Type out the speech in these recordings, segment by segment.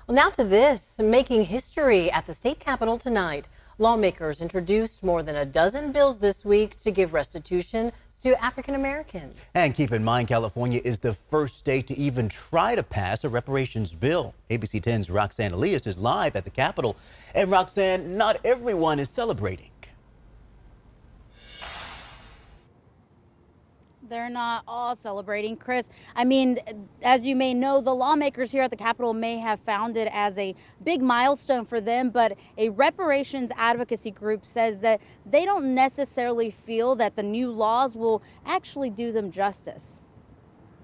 Well, now to this, making history at the state capitol tonight. Lawmakers introduced more than a dozen bills this week to give restitution to African Americans. And keep in mind, California is the first state to even try to pass a reparations bill. ABC 10's Roxanne Elias is live at the Capitol. And Roxanne, not everyone is celebrating. They're not all celebrating, Chris. I mean, as you may know, the lawmakers here at the Capitol may have found it as a big milestone for them, but a reparations advocacy group says that they don't necessarily feel that the new laws will actually do them justice.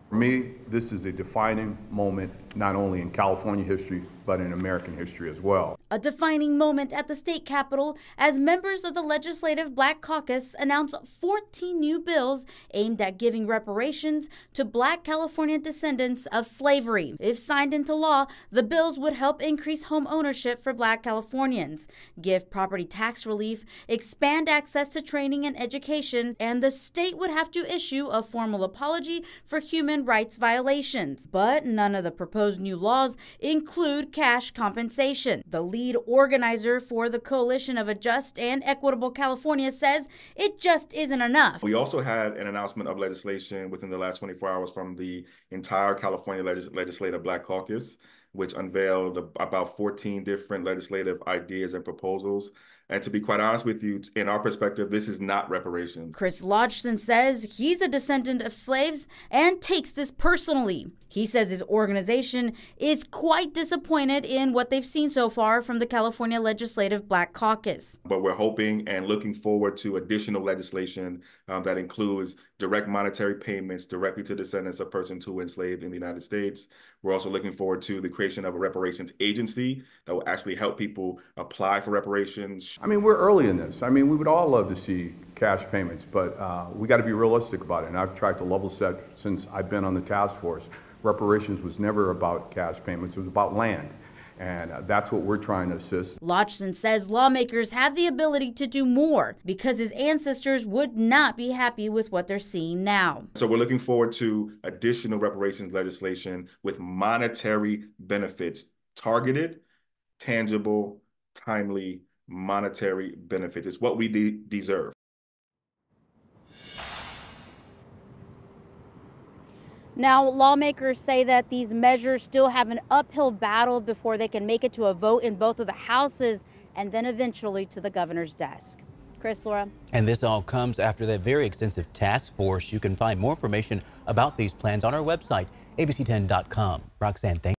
For me, this is a defining moment, not only in California history, but in American history as well. A defining moment at the state capitol as members of the Legislative Black Caucus announce 14 new bills aimed at giving reparations to Black Californian descendants of slavery. If signed into law, the bills would help increase home ownership for Black Californians, give property tax relief, expand access to training and education, and the state would have to issue a formal apology for human rights violations. But none of the proposed new laws include cash compensation. The lead organizer for the Coalition of a Just and Equitable California says it just isn't enough. We also had an announcement of legislation within the last 24 hours from the entire California Legislative Black Caucus, which unveiled about 14 different legislative ideas and proposals. And to be quite honest with you, in our perspective, this is not reparations. Chris Lodgson says he's a descendant of slaves and takes this personally. He says his organization is quite disappointed in what they've seen so far from the California Legislative Black Caucus. But we're hoping and looking forward to additional legislation that includes direct monetary payments directly to descendants of persons who were enslaved in the United States. We're also looking forward to the creation of a reparations agency that will actually help people apply for reparations. I mean, we're early in this. I mean, we would all love to see cash payments, but we got to be realistic about it. And I've tried to level set since I've been on the task force. Reparations was never about cash payments, it was about land. And that's what we're trying to assist. Lodgson says lawmakers have the ability to do more because his ancestors would not be happy with what they're seeing now. So we're looking forward to additional reparations legislation with monetary benefits, targeted, tangible, timely monetary benefits. It's what we deserve. Now, lawmakers say that these measures still have an uphill battle before they can make it to a vote in both of the houses and then eventually to the governor's desk. Chris, Laura. And this all comes after that very extensive task force. You can find more information about these plans on our website, abc10.com. Roxanne, thank you.